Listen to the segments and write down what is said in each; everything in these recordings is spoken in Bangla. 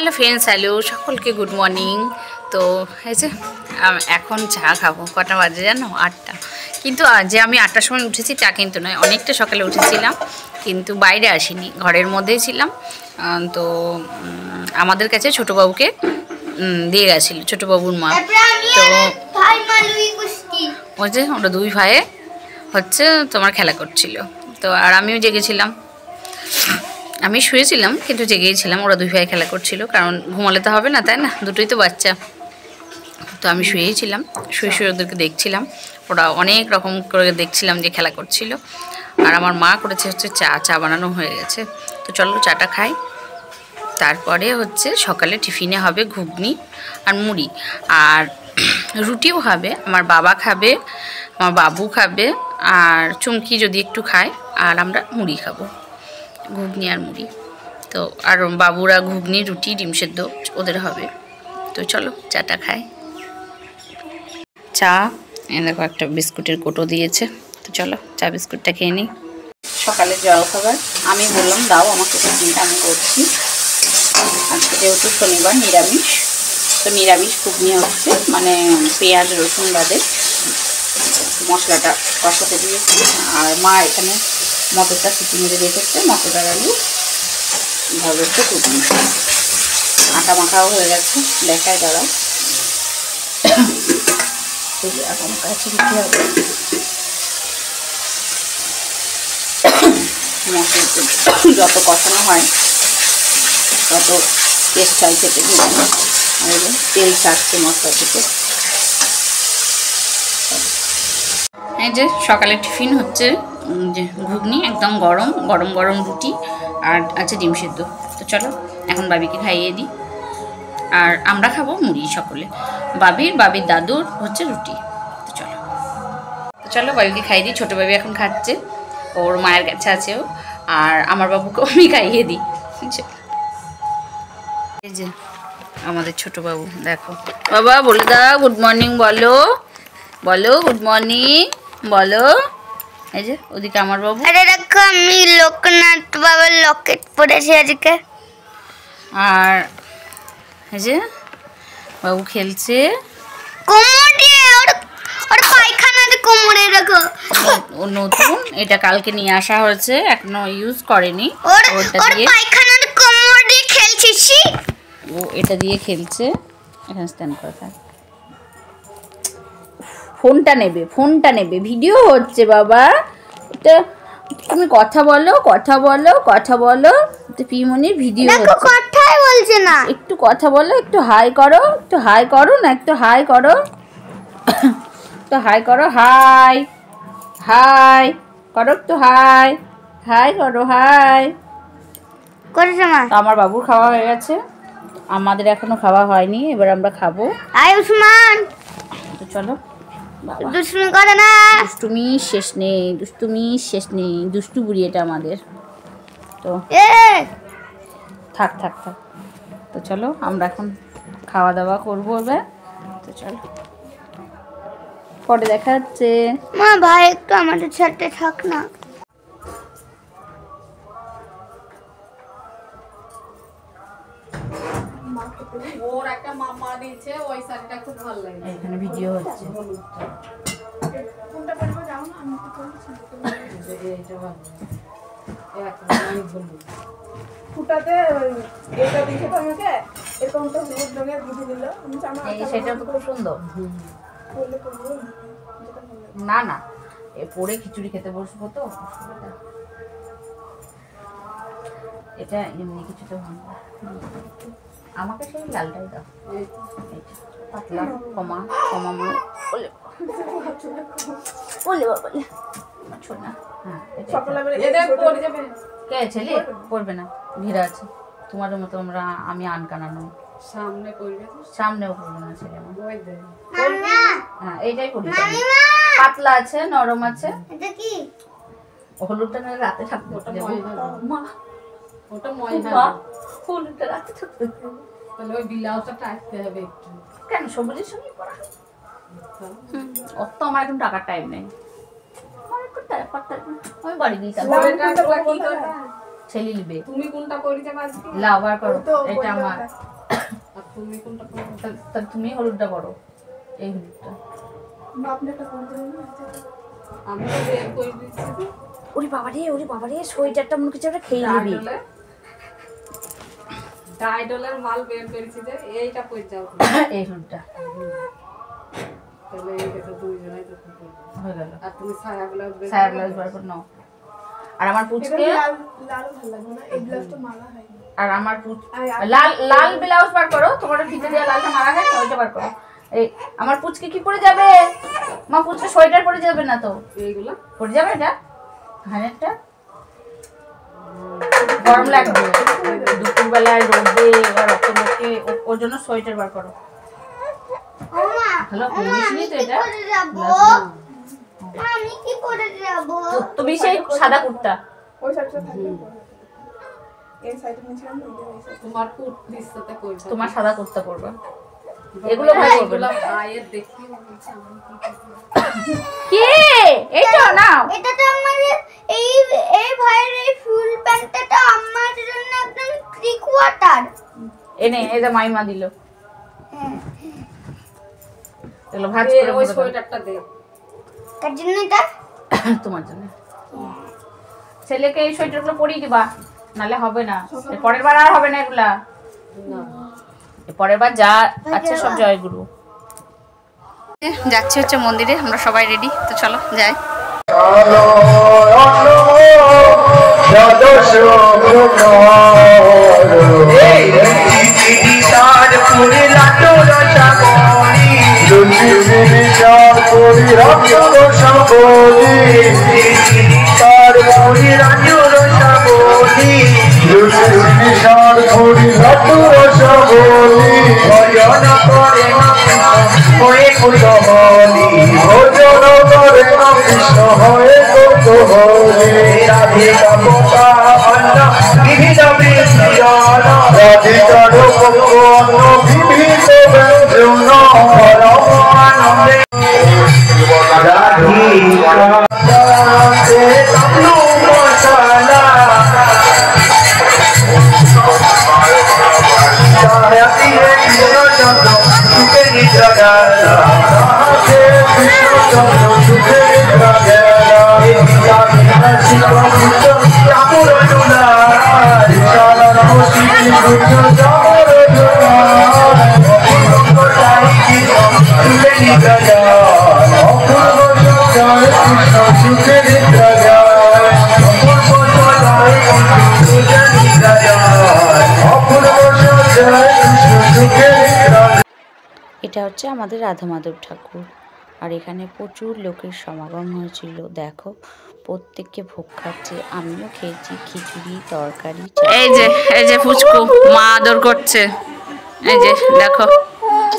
হ্যালো ফ্রেন্ডস, হ্যালো সকলকে গুড মর্নিং। তো এই যে এখন চা খাবো। কটা বাজে জানো? 8টা। কিন্তু যে আমি 8টার সময় উঠেছি তা কিন্তু নয়, অনেকটা সকালে উঠেছিলাম, কিন্তু বাইরে আসিনি, ঘরের মধ্যেই ছিলাম। তো আমাদের কাছে ছোটোবাবুকে দিয়ে গেছিলো, ছোটোবাবুর মা। তো ওই যে ওরা দুই ভাইয়ে হচ্ছে তোমার খেলা করছিল। তো আর আমিও জেগেছিলাম, আমি শুয়েছিলাম কিন্তু জেগেছিলাম। ওরা দুই ভাই খেলা করছিল, কারণ ঘুমালে তো হবে না, তাই না? দুটোই তো বাচ্চা। তো আমি শুয়েছিলাম, শুয়ে শুয়ে ওদেরকে দেখছিলাম। ওরা অনেক রকম করে দেখছিলাম যে খেলা করছিল। আর আমার মা করেছে হচ্ছে চা বানানো হয়ে গেছে। তো চলো চাটা খাই। তারপরে হচ্ছে সকালে টিফিনে হবে ঘুগনি আর মুড়ি, আর রুটিও হবে। আমার বাবা খাবে, আমার বাবু খাবে, আর চুমকি যদি একটু খায়, আর আমরা মুড়ি খাবো, ঘুগনি আর মুড়ি। তো আর বাবুরা ঘুগনি, রুটি, ডিম সেদ্ধ ওদের হবে। তো চলো চাটা খাই। চা দেখো, একটা বিস্কুটের কোটো দিয়েছে। তো চলো চা বিস্কুটটা খেয়ে নিই। সকালে জল খাবার আমি বললাম দাও আমাকে টিফিনটা, আমি করছি। আজকে যেহেতু শনিবার নিরামিষ, তো নিরামিষ ঘুগনি হচ্ছে, মানে পেঁয়াজ রসুন বাদে মশলাটা কষাতে দিয়েছি। আর মা এখানে মটরটা সিটি মেরে রেখেছে, মটর আর আলু ভাবে হচ্ছে ঘুগনি। আটা মাখাও হয়ে গেছে, দেখায় দাঁড়াও। এখন কাছে দিতে হবে মশলা, যত কষানো হয় তত টেস্ট হয় খেতে। তেল ছাড়ছে মশলা থেকে। এই যে সকালে টিফিন হচ্ছে যে ঘুগনি, একদম গরম গরম গরম রুটি, আর আছে ডিম সেদ্ধ। তো চলো এখন বাবিকে খাইয়ে দিই। আর আমরা খাবো মুড়ি সকলে, বাবির দাদুর হচ্ছে রুটি। তো চলো বাবিকে খাইয়ে দিই। ছোটো বাবি এখন খাচ্ছে, ওর মায়ের কাছে আছে ও। আর আমার বাবুকে আমি খাইয়ে দিই। এই যে আমাদের ছোটো বাবু, দেখো বাবা বলে দাও গুড মর্নিং, বলো বলো গুড মর্নিং বলো। এই যে ওদিকে আমার বাবু। আরে দেখো আমি লোকনাথ বাবার লকেট পরেছি আজকে। আর এই যে বাবু খেলছে কোমরে, ওর পায়খানাতে কোমরে রাখো। ও নতুন, এটা কালকে নিয়ে আসা হয়েছে, এখনো ইউজ করেনি। ওটা দিয়ে পায়খানাতে কোমরে খেলছিস। ও এটা দিয়ে খেলছে। এখানে স্ট্যান্ড করা থাক। ফোনটা নেবে, ভিডিও হচ্ছে বাবা। এটা তুমি কথা বলো তো পিমনির ভিডিও হচ্ছে। কথাই বলছে না, একটু কথা বলো, একটু হাই করো না, একটু হাই করো, তো হাই করো, হাই করো, একটু হাই করো, হাই করেছে মা। আমার বাবুর খাওয়া হয়ে গেছে, আমাদের এখনো খাওয়া হয়নি, এবার আমরা খাবো। আয় উসমান, তো চলো। দুষ্টুমি করে না, দুষ্টুমি শেষ নেই, দুষ্টু বুড়ি এটা আমাদের। তো থাক। তো চলো আমরা এখন খাওয়া দাওয়া করবো এবার। তো চলো পরে দেখা যাচ্ছে। মা ভাই একটু আমাদের সাথে থাক না। ওর একটা মামা দিয়েছে, ওই শাড়িটা খুব ভালো লাগে। এখানে ভিডিও হচ্ছে। কোনটা পরবো যাও না, আমি তো বলছি এটা ভালো। আমি বলবো ফুটাতে এটা দিছে তো আমাকে, এরকম তো হলুদ রঙের দিয়ে দিল। আমি জামা সেটা তো খুব সুন্দর। বললে করবো না এ পরে খিচুড়ি খেতে বসবো তো, এটা এমনি কিছু তো ভালো। আমাকে সেই লালটাই দাও, পাতলা কমা ছোনা। হ্যাঁ কে ছেলে পড়বে না, ভিড় আছে তোমাদের মতো। আমি আনকানানো সামনেও পড়বে না ছেলে আমার। হ্যাঁ এইটাই পড়ি, পাতলা আছে, নরম আছে। হলুদটা রাতে থাকতে হলুদটা রাতে থাকতে তাহলে ওই ব্লাউজটা টাইটতে হবে একটু। কেন সবুজের সঙ্গে পরা? অত আমার এখন টাকার টাইম নেই, আমি বাড়ি দিই। ছেলে নিবে, তুমি কোনটা করিতে পারছি লাভার করো, এটা আমার তাহলে তুমি হলুদটা করো, এই হলুদটা। ওরে বাবারে সোয়েটারটা মনে করছে ওটা খেয়ে নিবি। ডাইডলের মাল বের করেছি যে এইটা কই যাও এই হলুদটা তাহলে এই দেখো দুইজনাই যখন হয়ে গেল। আর তুমি ছায়া ব্লাউজ বার করে নাও। আর আমার পুচকে লাল ভালো লাগবে না, এই ব্লাউজটা মালা হয় না। আর আমার লাল ব্লাউজ বার করো, তোমার ফিতে দিয়ে লালটা মারা হয় না, ওইটা বার করো। এই আমার পুচকে কি পরে যাবে? মা পুচকে সোয়েটার পরে যাবে না তো? এইগুলা পরে যাবে এটা হানেরটা? গরম লাগবে দুপুরবেলায় রোদে আর অত লোকে, ওর জন্য সোয়েটার বার করো। হ্যালো বুঝিসনি তো এটা? আমি কি করে যাব? তুমি সেই সাদা কুর্তা, ওই সাইডটা থাকবে এই সাইডে নিছিলাম না, এই সাইড তোমার কুট দিছতে কই তোমার সাদা কুর্তা পরবে। এগুলো ভাই করবে এগুলা ভাইয়ের দেখি বলছে আমি কি এইটা নাও। এটা তো আমাদের এই ভাইয়ের এই ফুল প্যান্টটা আমার জন্য একদম 3 কোয়ার্টার। এনে এই যে মাইমা দিল, এগুলো ভাঁজ করে ওই পরে দাও। সোয়েটারটা দে কার জন্য এটা? তোমার জন্য। ছেলেকে এই সোয়েটারগুলো পরিয়ে দিবা, নালে হবে না, এর পরের বার আর হবে না এগুলা। না এর পরের বার যা আচ্ছা সব জয়গুরু। যাচ্ছি হচ্ছে মন্দিরে, আমরা সবাই রেডি, তো চলো যাই। এটা হচ্ছে আমাদের রাধা মাধব ঠাকুর, আর এখানে প্রচুর লোকের সমাগম হয়েছিল। দেখো প্রত্যেককে ভোগ খাচ্ছে, আমিও খেয়েছি খিচুড়ি তরকারি। এই যে ফুচকু মা আদর করছে, এই যে দেখো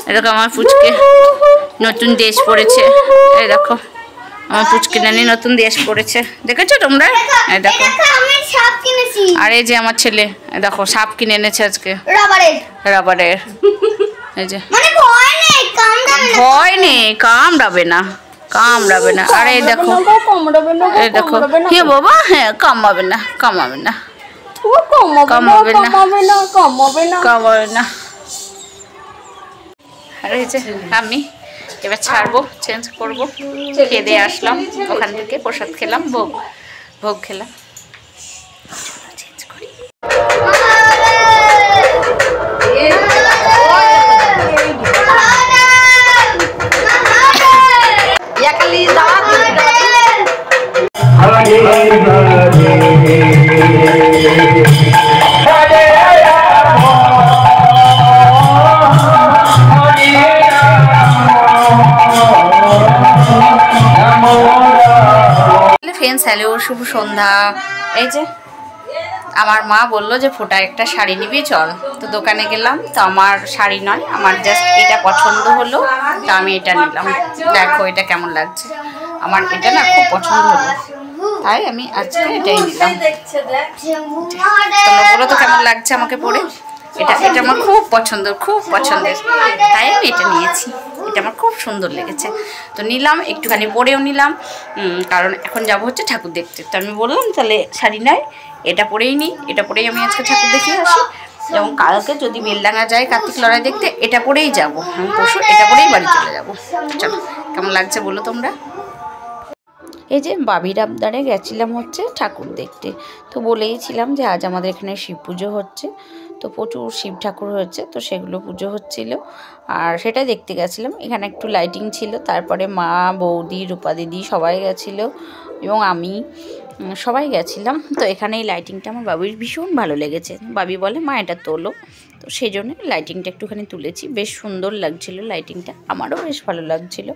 এরকম আমার ফুচকে নতুন ড্রেস পরেছে। এই দেখো আমার পুচকি নানি নতুন ড্রেস পরেছে, দেখেছো তোমরা? এই দেখো আমি সাপ কিনেছি। আর এই যে আমার ছেলে দেখো সাপ কিনে এনেছে আজকে, রাবারের। এই যে মানে ভয় নেই, ভয় নেই, কামড়াবে না। আর এই দেখো এই দেখো হে বাবা, হ্যাঁ কামড়াবে না আর এই যে আমি এবার ছাড়বো, চেঞ্জ করবো, খেয়ে দিয়ে আসলাম ওখান থেকে, প্রসাদ খেলাম, ভোগ খেলাম। ফ্রেন্ডস হ্যালো, শুভ সন্ধ্যা। এই যে আমার মা বললো যে ফোটা একটা শাড়ি নিবি চল, তো দোকানে গেলাম, তো আমার শাড়ি নয়, আমার জাস্ট এটা পছন্দ হলো, তো আমি এটা নিলাম। দেখো এটা কেমন লাগছে, আমার এটা না খুব পছন্দ হলো, তাই আমি আজকে এটাই নিলাম। তোমরা বলো তো কেমন লাগছে আমাকে পরে। এটা আমার খুব পছন্দের, তাই আমি এটা নিয়েছি। এটা আমার খুব সুন্দর লেগেছে, তো নিলাম, একটুখানি পরেও নিলাম, কারণ এখন যাব হচ্ছে ঠাকুর দেখতে। তো আমি বললাম তাহলে শাড়ি নয় এটা পরেই নিই, এটা পরেই আমি আজকে ঠাকুর দেখিয়ে আসি। এবং কালকে যদি বেলডাঙ্গা যাই কার্তিক লড়াই দেখতে এটা পরেই যাব, আমি পরশু এটা পরেই বাড়ি চলে যাব। চলো, কেমন লাগছে বলো তোমরা। এই যে বাবির আবদারে গেছিলাম হচ্ছে ঠাকুর দেখতে, তো বলেইছিলাম যে আজ আমাদের এখানে শিব পুজো হচ্ছে, তো প্রচুর শিব ঠাকুর হয়েছে, তো সেগুলো পুজো হচ্ছিল আর সেটাই দেখতে গেছিলাম। এখানে একটু লাইটিং ছিল, তারপরে মা, বৌদি, রূপা দিদি সবাই গেছিলো এবং আমি সবাই গেছিলাম। তো এখানে এই লাইটিংটা আমার বাবির ভীষণ ভালো লেগেছে, বাবি বলে মা এটা তোলো, তো সেই জন্য লাইটিংটা একটুখানি তুলেছি, বেশ সুন্দর লাগছিলো লাইটিংটা, আমারও বেশ ভালো লাগছিলো।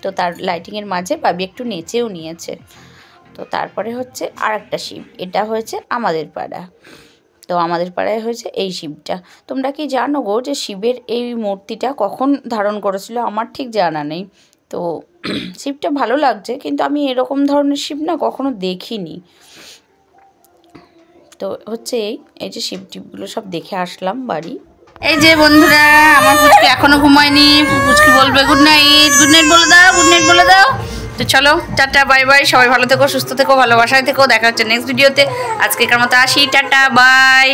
তো তার লাইটিংয়ের মাঝে বাবি একটু নেচেও নিয়েছে। তো তারপরে হচ্ছে আর একটা শিব, এটা হয়েছে আমাদের পাড়া, তো আমাদের পাড়ায় হয়েছে এই শিবটা। তোমরা কি জানো গো যে শিবের এই মূর্তিটা কখন ধারণ করেছিল? আমার ঠিক জানা নেই। তো শিবটা ভালো লাগছে, কিন্তু আমি এরকম ধরনের শিব না কখনো দেখিনি। তো হচ্ছে এই যে শিব টিপগুলো সব দেখে আসলাম বাড়ি। এই যে বন্ধুরা, আমার পুচকি এখনো ঘুমায়নি, পুচকি বলবে গুড নাইট, গুড নাইট বলে দাও, গুড নাইট বলে দাও। তো চলো, টাটা, বাই বাই, সবাই ভালো থেকো, সুস্থ থেকো, ভালোবাসায় থেকো, দেখা হচ্ছে নেক্সট ভিডিওতে। আজকেকার মতো আসি, টাটা, বাই।